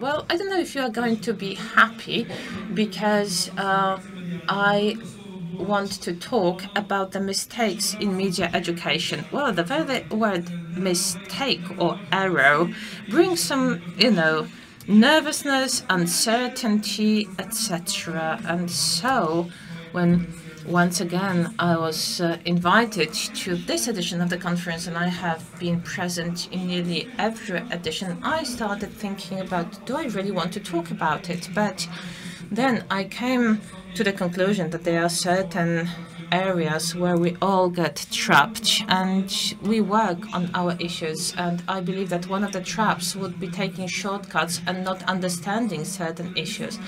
Well, I don't know if you are going to be happy because I want to talk about the mistakes in media education. Well, the very word mistake or error brings some, nervousness, uncertainty, etc. And so when once again I was invited to this edition of the conference, and I have been present in nearly every edition, I started thinking about, do I really want to talk about it? But then I came to the conclusion that there are certain areas where we all get trapped and we work on our issues. And I believe that one of the traps would be taking shortcuts and not understanding certain issues.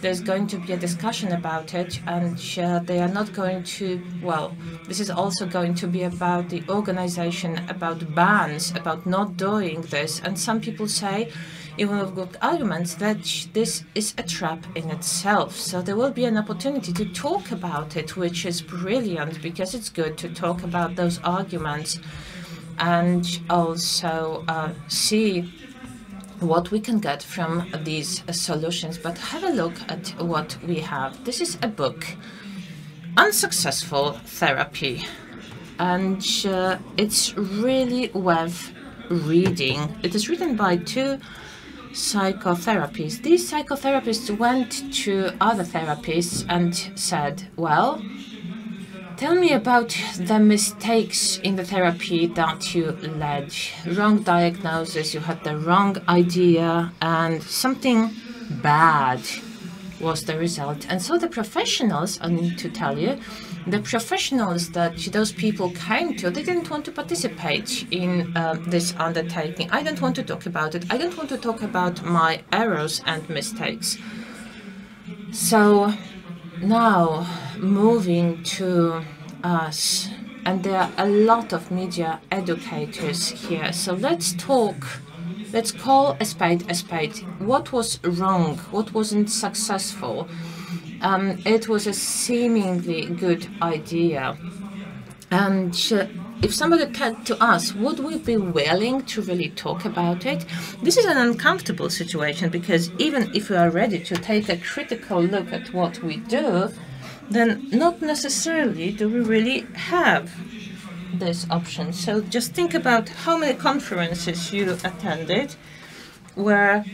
There's going to be a discussion about it, and they are not going to, well, this is also going to be about the organization, about bans, about not doing this. And some people say, even with good arguments, that this is a trap in itself. So there will be an opportunity to talk about it, which is brilliant, because it's good to talk about those arguments and also see what we can get from these solutions. But have a look at what we have. This is a book, Unsuccessful Therapy, and it's really worth reading. It is written by two psychotherapists. These psychotherapists went to other therapists and said, well, tell me about the mistakes in the therapy that you led. Wrong diagnosis, you had the wrong idea, and something bad was the result. And so the professionals, I need to tell you, the professionals that those people came to, they didn't want to participate in this undertaking. I don't want to talk about it. I don't want to talk about my errors and mistakes. So now moving to us, and there are a lot of media educators here. So let's call a spade a spade. What was wrong? What wasn't successful? It was a seemingly good idea. And if somebody came to us, would we be willing to really talk about it? This is an uncomfortable situation, because even if we are ready to take a critical look at what we do, then not necessarily do we really have this option. So just think about how many conferences you attended where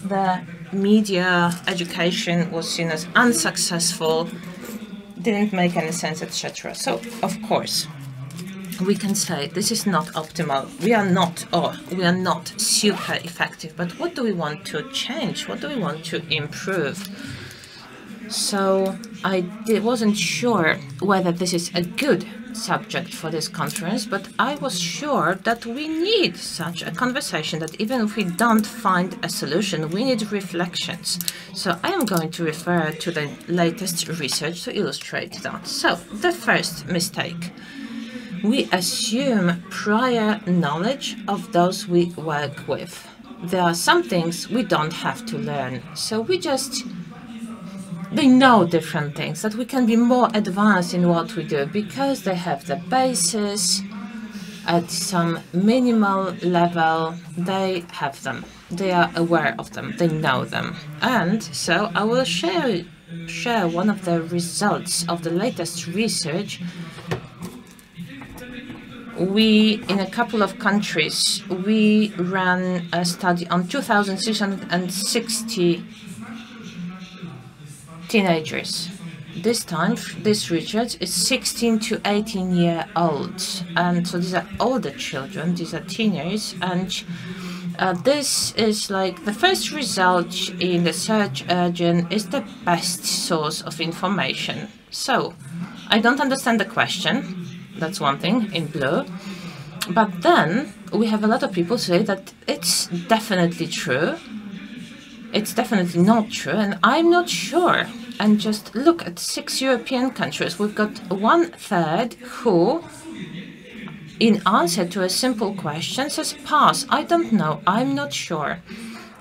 the media education was seen as unsuccessful, didn't make any sense, etc. So, of course, we can say this is not optimal. We are not super effective. But what do we want to change? What do we want to improve? So I wasn't sure whether this is a good subject for this conference, but I was sure that we need such a conversation, that even if we don't find a solution, we need reflections. So I am going to refer to the latest research to illustrate that. So the first mistake: we assume prior knowledge of those we work with. There are some things we don't have to learn, so they know different things, that we can be more advanced in what we do because they have the basis at some minimal level. They have them, they are aware of them, they know them. And so I will share one of the results of the latest research. In a couple of countries, we ran a study on 2,660 teenagers. This time, this research is 16 to 18-year-olds, and so these are older children, these are teenagers, and this is like the first result in the search engine is the best source of information. So I don't understand the question, that's one thing in blue, but then we have a lot of people say that it's definitely true. It's definitely not true, and I'm not sure. And just look at 6 European countries. We've got 1/3 who, in answer to a simple question, says pass. I don't know. I'm not sure.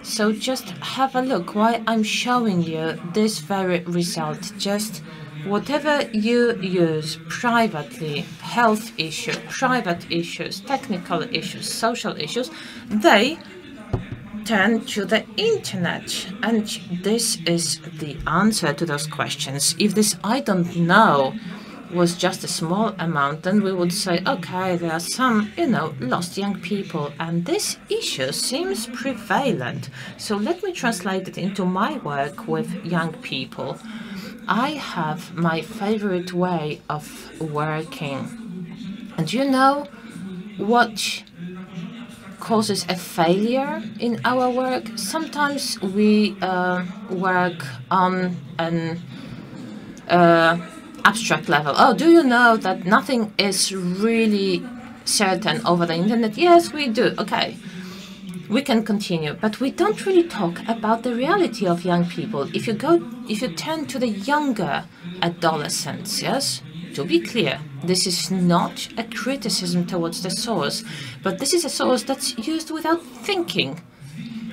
So just have a look why I'm showing you this very result. Just whatever you use privately, health issue, private issues, technical issues, social issues, they turn to the internet? And this is the answer to those questions. If this "I don't know" was just a small amount, then we would say, okay, there are some, lost young people, and this issue seems prevalent. So let me translate it into my work with young people. I have my favorite way of working. And you know what causes a failure in our work? Sometimes we work on an abstract level. Oh, do you know that nothing is really certain over the internet? Yes, we do. Okay, we can continue, but we don't really talk about the reality of young people. If you turn to the younger adolescents, yes, to be clear, this is not a criticism towards the source, but this is a source that's used without thinking.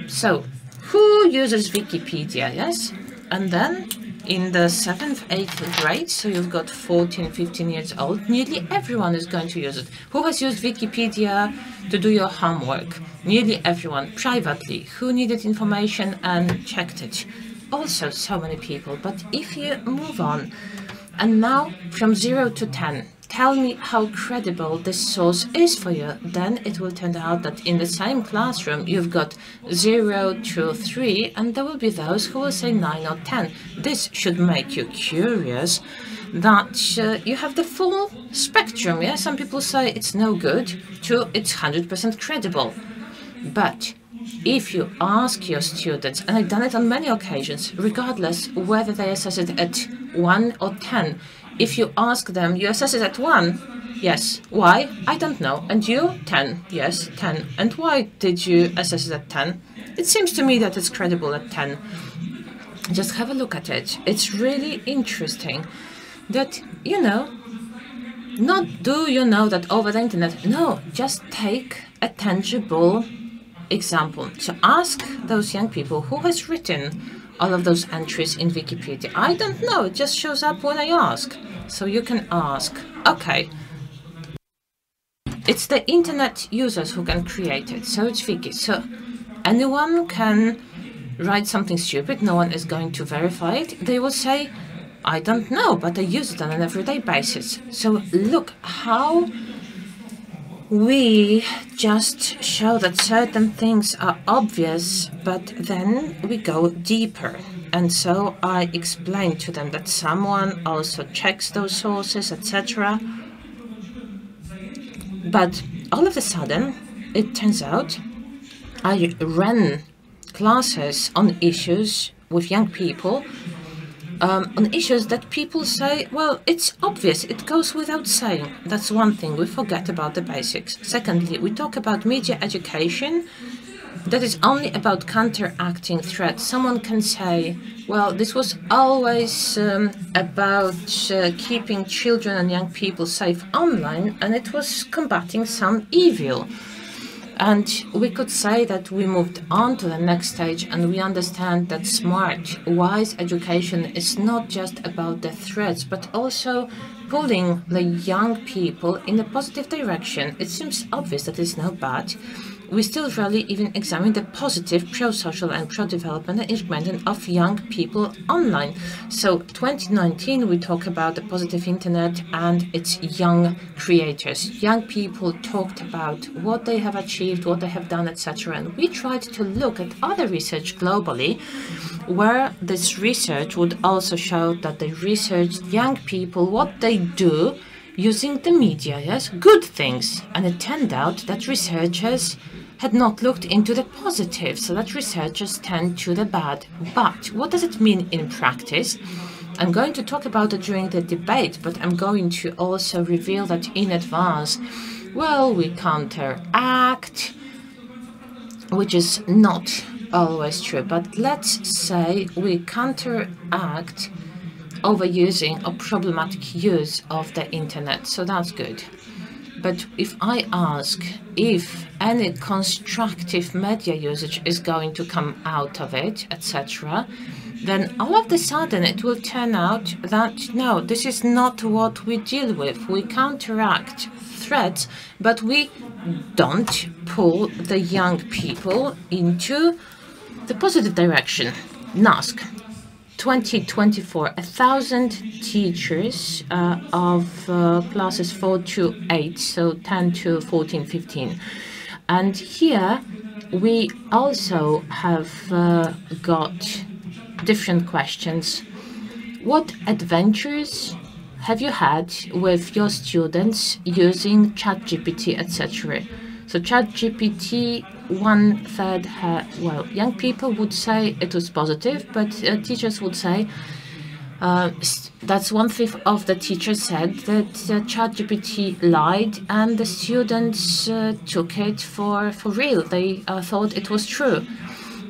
So, who uses Wikipedia, yes? And then in the 7th, 8th grade, so you've got 14, 15 years old, nearly everyone is going to use it. Who has used Wikipedia to do your homework? Nearly everyone, privately. Who needed information and checked it? Also so many people. But if you move on, and now from 0 to 10, tell me how credible this source is for you, then it will turn out that in the same classroom you've got 0 to 3, and there will be those who will say 9 or 10. This should make you curious that you have the full spectrum. Yeah? Some people say it's no good, to it's 100% credible. But if you ask your students, and I've done it on many occasions, regardless whether they assess it at 1 or 10, if you ask them, you assess it at 1, yes, why? I don't know. And you? 10, yes, 10. And why did you assess it at 10? It seems to me that it's credible at 10. Just have a look at it. It's really interesting that, not do you know that over the internet, no, just take a tangible example. So ask those young people who has written all of those entries in Wikipedia. I don't know, it just shows up when I ask. So you can ask, okay. It's the internet users who can create it, so it's Wiki. So anyone can write something stupid, no one is going to verify it. They will say, I don't know, but I use it on an everyday basis. So look how we just show that certain things are obvious, but then we go deeper. And so I explained to them that someone also checks those sources, etc. But all of a sudden, it turns out I ran classes on issues with young people, on issues that people say, well, it's obvious, it goes without saying. That's one thing, we forget about the basics. Secondly, we talk about media education that is only about counteracting threats. Someone can say, well, this was always about keeping children and young people safe online, and it was combating some evil. And we could say that we moved on to the next stage and we understand that smart, wise education is not just about the threats, but also pulling the young people in a positive direction. It seems obvious that it's not bad. We still rarely even examine the positive pro-social and pro-development and improvement of young people online. So 2019, we talk about the positive internet and its young creators. Young people talked about what they have achieved, what they have done, etc. And we tried to look at other research globally, where this research would also show that they researched young people, what they do using the media, yes, good things. And it turned out that researchers had not looked into the positive, so that researchers tend to the bad. But what does it mean in practice? I'm going to talk about it during the debate, but I'm going to also reveal that in advance. Well, we counteract, which is not always true, but let's say we counteract overusing or problematic use of the internet, so that's good. But if I ask if any constructive media usage is going to come out of it, etc., then all of a sudden it will turn out that no, this is not what we deal with. We counteract threats, but we don't pull the young people into the positive direction. NASK 2024, 1,000 teachers of classes 4 to 8, so 10 to 14, 15. And here we also have got different questions. What adventures have you had with your students using ChatGPT, etc.? So ChatGPT, 1/3, well, young people would say it was positive, but teachers would say, that's 1/5 of the teachers said that ChatGPT lied, and the students took it for real. They thought it was true,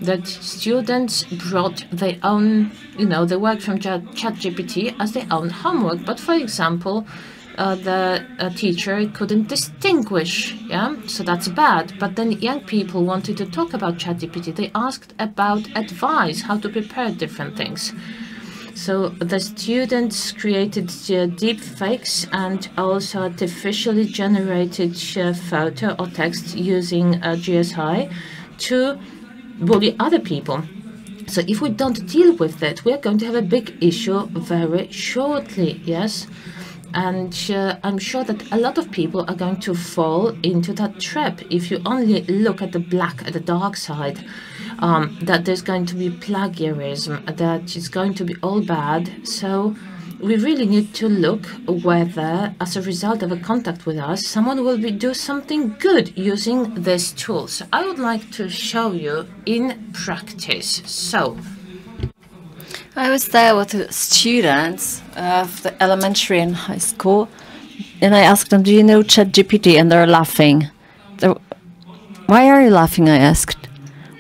that students brought their own, the work from ChatGPT as their own homework. But for example, the teacher couldn't distinguish, so that's bad. But then young people wanted to talk about ChatGPT. They asked about advice, how to prepare different things. So the students created deep fakes and also artificially generated photo or text using GSI to bully other people. So if we don't deal with that, we're going to have a big issue very shortly, yes? And I'm sure that a lot of people are going to fall into that trap. If you only look at the dark side, that there's going to be plagiarism, that it's going to be all bad. So we really need to look whether, as a result of a contact with us, someone will do something good using this tool. So I would like to show you in practice. So I was there with the students of the elementary and high school, and I asked them, do you know ChatGPT? And they're laughing. Why are you laughing? I asked.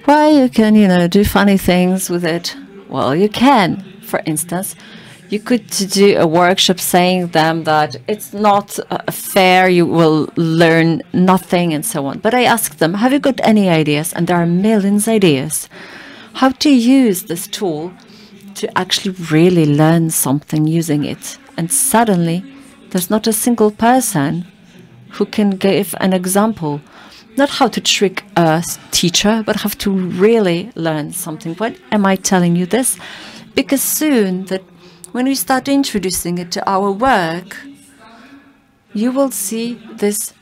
Why you can, do funny things with it? Well, you can. For instance, you could do a workshop saying them that it's not fair, you will learn nothing and so on. But I asked them, have you got any ideas? And there are millions of ideas. How to use this tool to actually really learn something using it. And suddenly, there's not a single person who can give an example, not how to trick a teacher, but how to really learn something. Why am I telling you this? Because soon, that when we start introducing it to our work, you will see this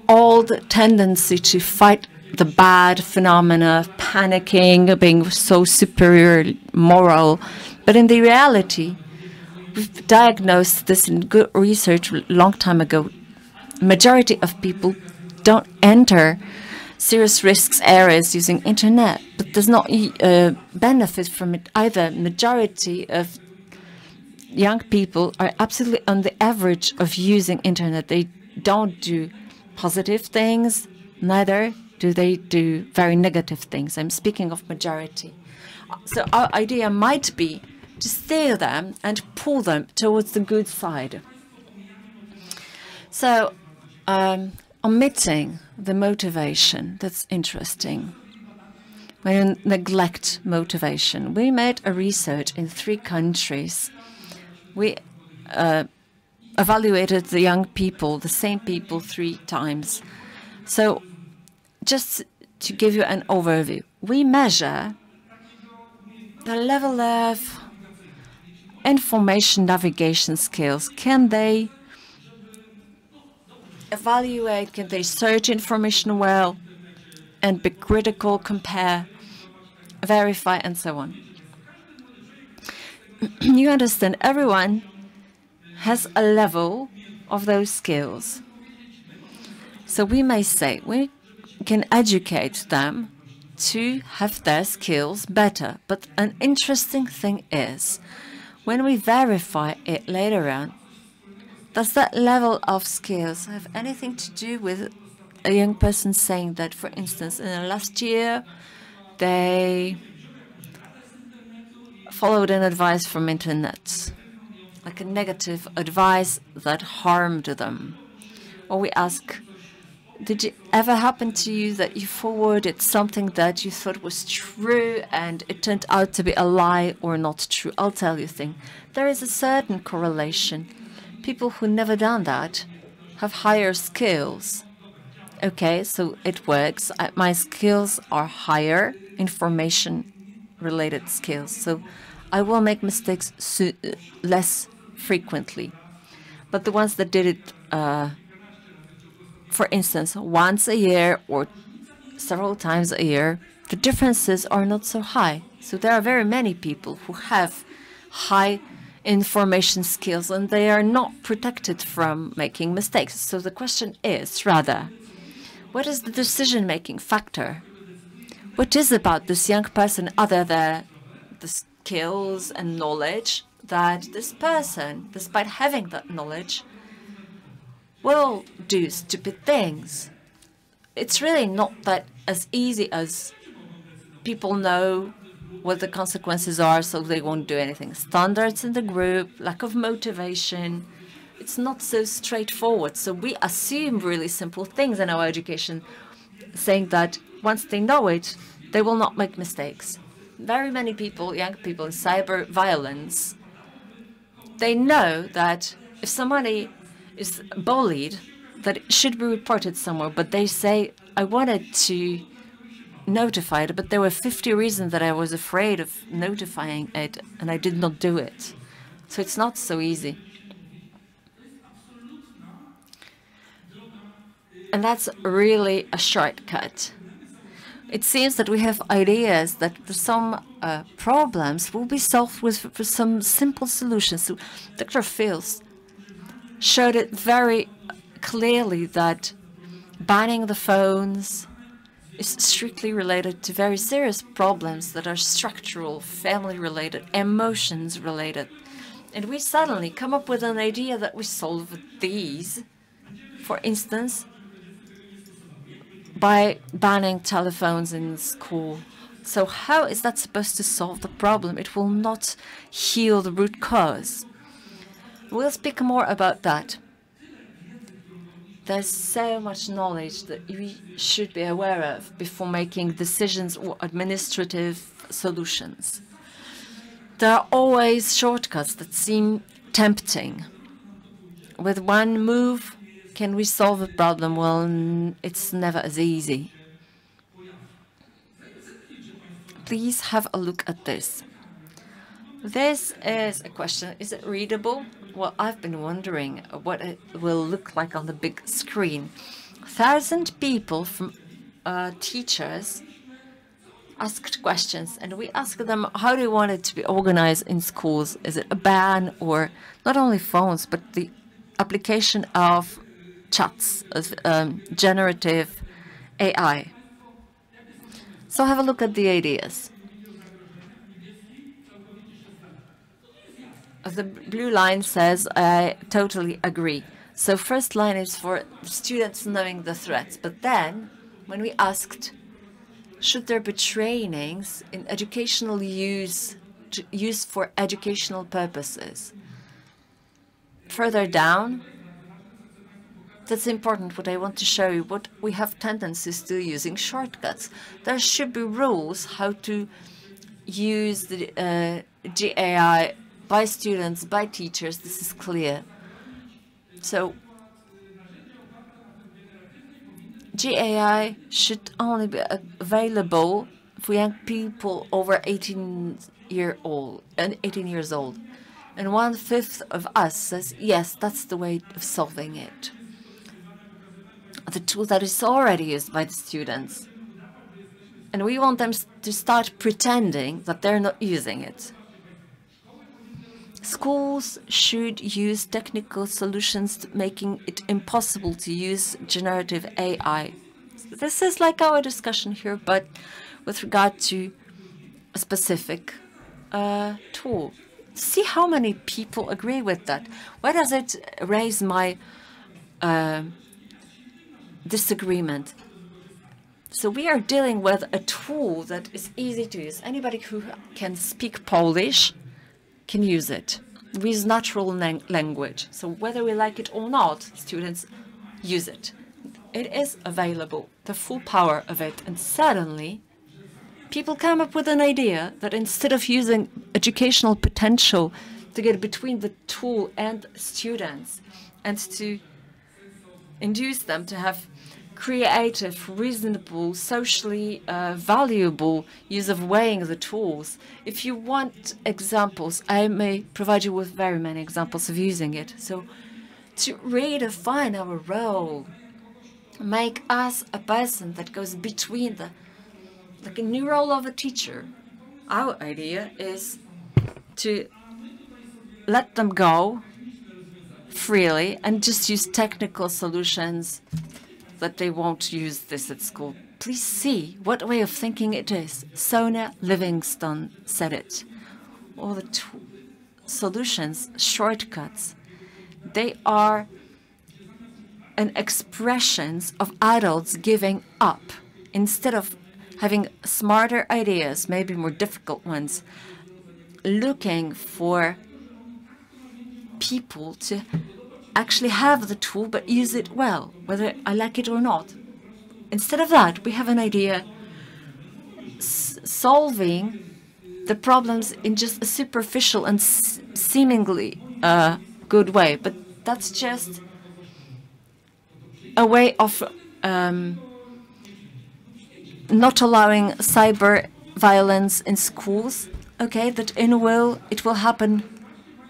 old tendency to fight the bad phenomena, panicking, being so superior, moral. But in the reality, we've diagnosed this in good research a long time ago. Majority of people don't enter serious risks areas using internet, but does not benefit from it either. Majority of young people are absolutely on the average of using internet. They don't do positive things, neither do they do very negative things. I'm speaking of majority. So our idea might be to steer them and pull them towards the good side. So omitting the motivation, that's interesting. When you neglect motivation, we made a research in 3 countries. We evaluated the young people, the same people 3 times. So just to give you an overview, we measure the level of information navigation skills. Can they evaluate, can they search information well and be critical, compare, verify, and so on? You understand, everyone has a level of those skills. So we may say we can educate them to have their skills better. But an interesting thing is, when we verify it later on, does that level of skills have anything to do with a young person saying that, for instance, in the last year, they followed an advice from internet, like a negative advice that harmed them? Or we ask, did it ever happen to you that you forwarded something that you thought was true and it turned out to be a lie or not true? I'll tell you a thing. There is a certain correlation. People who never done that have higher skills. okay, so it works. My skills are higher, information-related skills. So I will make mistakes less frequently. But the ones that did it, for instance, once a year or several times a year, the differences are not so high. So there are very many people who have high information skills and they are not protected from making mistakes. So the question is rather, what is the decision-making factor? What is about this young person other than the skills and knowledge that this person, despite having that knowledge, will do stupid things? It's really not that as easy as people know what the consequences are, so they won't do anything. Standards in the group, lack of motivation, it's not so straightforward. So we assume really simple things in our education, saying that once they know it, they will not make mistakes. Very many people, young people in cyber violence, they know that if somebody is bullied, that it should be reported somewhere, but they say, I wanted to notify it, but there were 50 reasons that I was afraid of notifying it, and I did not do it. So it's not so easy. And that's really a shortcut. It seems that we have ideas that some problems will be solved with some simple solutions. So Dr. Fields showed it very clearly that banning the phones is strictly related to very serious problems that are structural, family-related, emotions-related. And we suddenly come up with an idea that we solve these, for instance, by banning telephones in school. So how is that supposed to solve the problem? It will not heal the root cause. We'll speak more about that. There's so much knowledge that we should be aware of before making decisions or administrative solutions. There are always shortcuts that seem tempting. With one move, can we solve a problem? Well, it's never as easy. Please have a look at this. This is a question. Is it readable? Well, I've been wondering what it will look like on the big screen. 1,000 people from teachers asked questions, and we asked them how they want it to be organized in schools. Is it a ban or not only phones, but the application of chats, generative AI? So have a look at the ideas. The blue line says, I totally agree. So first line is for students knowing the threats. But then, when we asked, should there be trainings in educational use for educational purposes? Further down, that's important, what I want to show you, what we have tendencies to using shortcuts. There should be rules how to use the GAI by students, by teachers. This is clear. So GAI should only be available for young people over 18 years old. And 1/5 of us says, yes, that's the way of solving it. The tool that is already used by the students. And we want them to start pretending that they're not using it. Schools should use technical solutions making it impossible to use generative AI. This is like our discussion here, but with regard to a specific tool. See how many people agree with that. Why does it raise my disagreement? So we are dealing with a tool that is easy to use. Anybody who can speak Polish can use it. We use natural language. So whether we like it or not, students use it. It is available, the full power of it. And suddenly, people come up with an idea that instead of using educational potential to get between the tool and students and to induce them to have creative, reasonable, socially valuable use of weighing the tools. If you want examples, I may provide you with very many examples of using it. So to redefine our role, make us a person that goes between like a new role of a teacher. Our idea is to let them go freely and just use technical solutions that they won't use this at school. Please see what way of thinking it is. Sonia Livingston said it. All the solutions, shortcuts, they are an expressions of adults giving up. Instead of having smarter ideas, maybe more difficult ones, looking for people to actually have the tool but use it well, whether I like it or not. Instead of that, we have an idea solving the problems in just a superficial and seemingly good way, but that's just a way of not allowing cyber violence in schools. Okay, that it will happen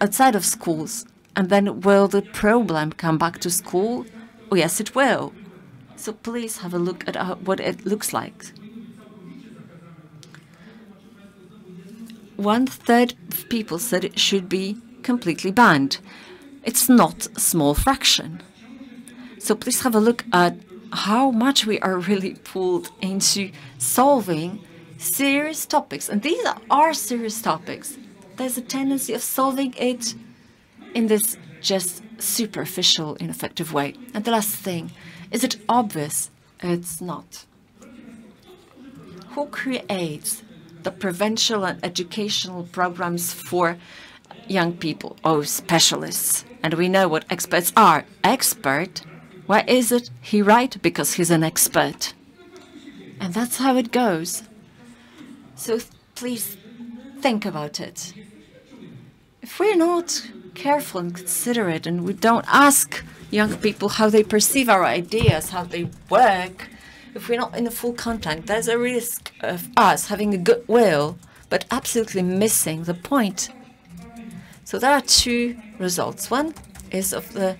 outside of schools. And then will the problem come back to school? Oh, yes, it will. So please have a look at what it looks like. 1/3 of people said it should be completely banned. It's not a small fraction. So please have a look at how much we are really pulled into solving serious topics. And these are serious topics. There's a tendency of solving it in this just superficial, ineffective way. And the last thing, is it obvious? It's not. Who creates the prevention and educational programs for young people? Oh, specialists. And we know what experts are. Expert? Why is it he right? Because he's an expert. And that's how it goes. So please think about it. If we're not careful and considerate and we don't ask young people how they perceive our ideas, how they work, if we're not in a full contact, there's a risk of us having a good will, but absolutely missing the point. So there are two results. One is of the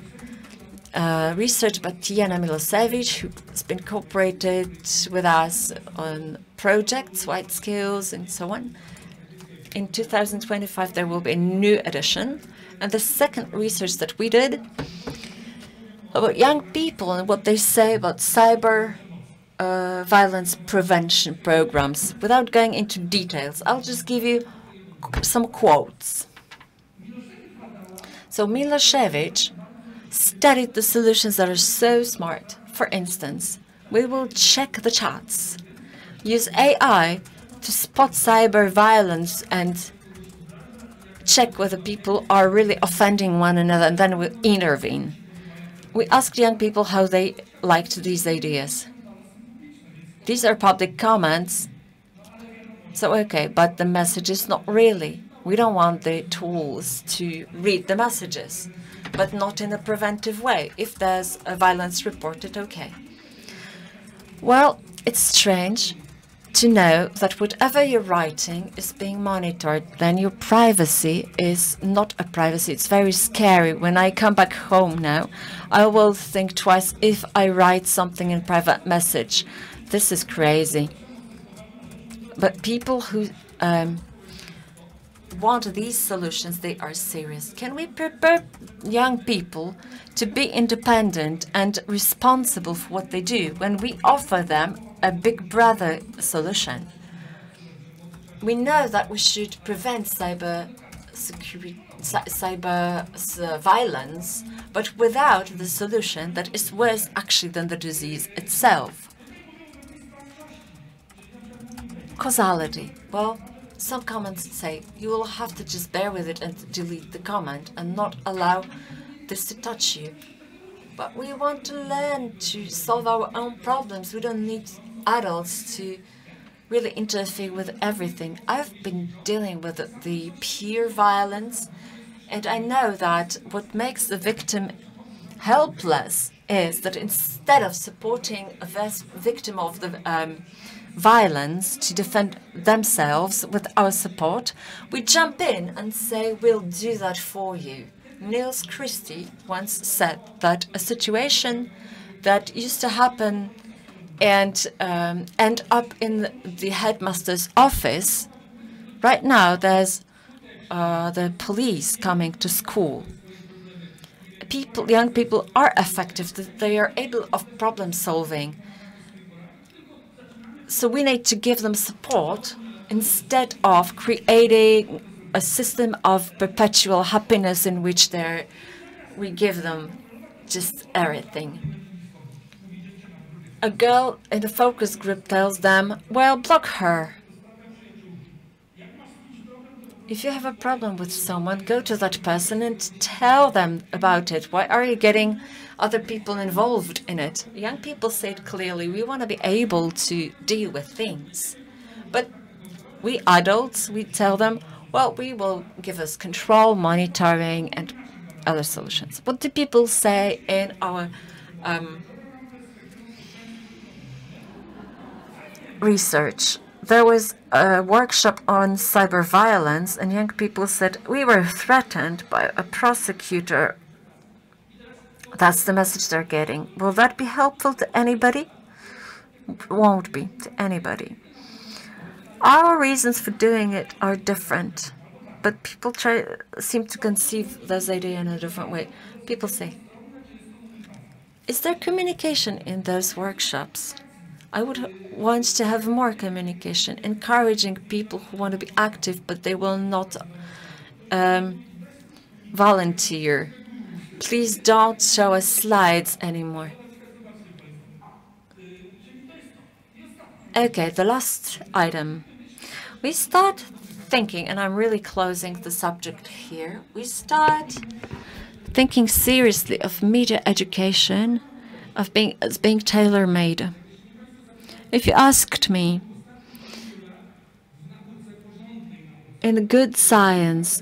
research by Tijana Milosevich, who has been cooperated with us on projects, white skills, and so on. In 2025, there will be a new edition. And the second research that we did about young people and what they say about cyber violence prevention programs. Without going into details, I'll just give you some quotes. So Milosevich studied the solutions that are so smart. For instance, we will check the chats, use AI to spot cyber violence and check whether people are really offending one another, and then we'll intervene. We asked young people how they liked these ideas. These are public comments. So, okay, but the message is not really. We don't want the tools to read the messages, but not in a preventive way. If there's a violence reported, okay. Well, it's strange to know that whatever you're writing is being monitored, then your privacy is not a privacy. It's very scary. When I come back home now, I will think twice if I write something in private message. This is crazy. But people who want these solutions, they are serious. Can we prepare young people to be independent and responsible for what they do when we offer them a big brother solution? We know that we should prevent cyber violence, but without the solution that is worse actually than the disease itself. Causality. Well, some comments say you will have to just bear with it and delete the comment and not allow this to touch you. But we want to learn to solve our own problems. We don't need adults to really interfere with everything. I've been dealing with the peer violence, and I know that what makes the victim helpless is that instead of supporting a victim of the violence to defend themselves with our support, we jump in and say, we'll do that for you. Niels Christie once said that a situation that used to happen and end up in the headmaster's office, right now there's the police coming to school. Young people are effective, they are able of problem solving. So we need to give them support instead of creating a system of perpetual happiness in which we give them just everything. A girl in the focus group tells them, well, block her. If you have a problem with someone, go to that person and tell them about it. Why are you getting other people involved in it? Young people say it clearly, we want to be able to deal with things. But we adults, we tell them, well, we will give us control, monitoring, and other solutions. What do people say in our research? There was a workshop on cyber violence, and young people said, we were threatened by a prosecutor. That's the message they're getting. Will that be helpful to anybody? It won't be to anybody. Our reasons for doing it are different, but people seem to conceive this idea in a different way. People say, is there communication in those workshops? I would want to have more communication, encouraging people who want to be active, but they will not volunteer. Please don't show us slides anymore. Okay, the last item. We start thinking, and I'm really closing the subject here, we start thinking seriously of media education as being tailor-made. If you asked me, in good science,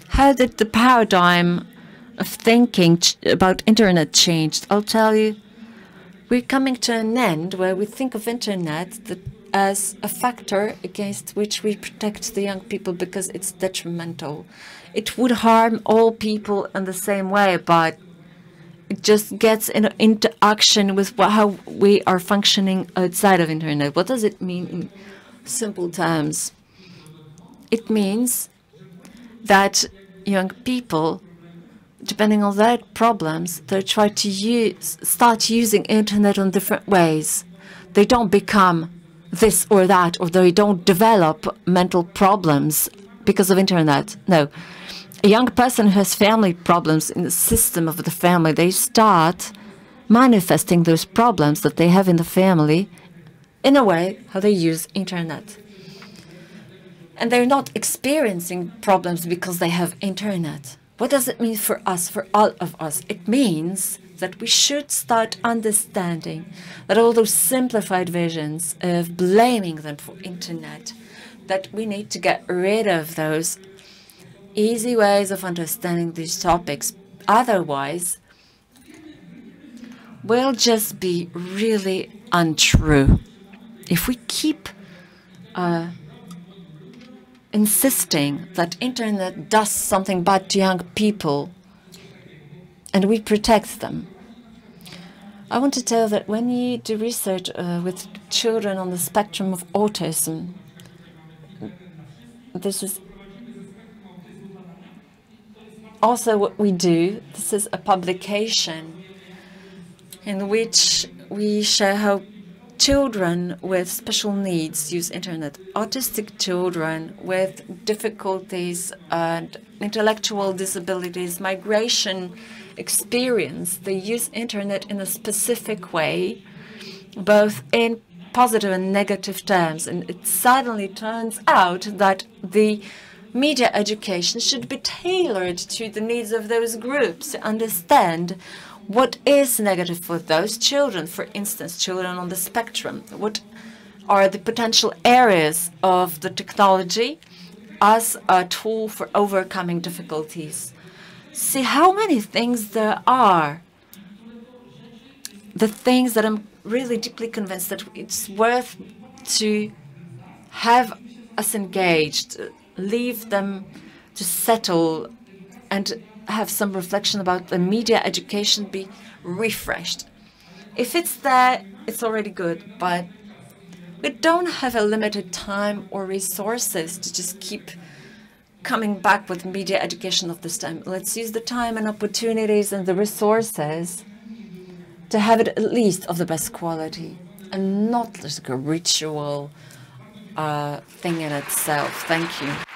how did the paradigm of thinking about internet change? I'll tell you, we're coming to an end where we think of internet as a factor against which we protect the young people because it's detrimental. It would harm all people in the same way, but it just gets into action with how we are functioning outside of internet. What does it mean in simple terms? It means that young people, depending on their problems, they try to start using internet in different ways. They don't become this or that, or they don't develop mental problems because of internet. No. A young person who has family problems in the system of the family, they start manifesting those problems that they have in the family in a way how they use internet. And they're not experiencing problems because they have internet. What does it mean for us, for all of us? It means that we should start understanding that all those simplified visions of blaming them for internet, that we need to get rid of those easy ways of understanding these topics. Otherwise, we'll just be really untrue. If we keep insisting that internet does something bad to young people and we protect them. I want to tell that when you do research with children on the spectrum of autism, this is also what we do. This is a publication in which we show how children with special needs use internet. Autistic children with difficulties and intellectual disabilities, migration experience, they use internet in a specific way, both in positive and negative terms. And it suddenly turns out that the media education should be tailored to the needs of those groups to understand what is negative for those children, for instance, children on the spectrum. What are the potential areas of the technology as a tool for overcoming difficulties? See how many things there are the things that I'm really deeply convinced that it's worth to have us engaged, leave them to settle and have some reflection about the media education be refreshed. If it's there, it's already good, but we don't have a limited time or resources to just keep coming back with media education of this time. Let's use the time and opportunities and the resources to have it at least of the best quality and not like a ritual thing in itself. Thank you.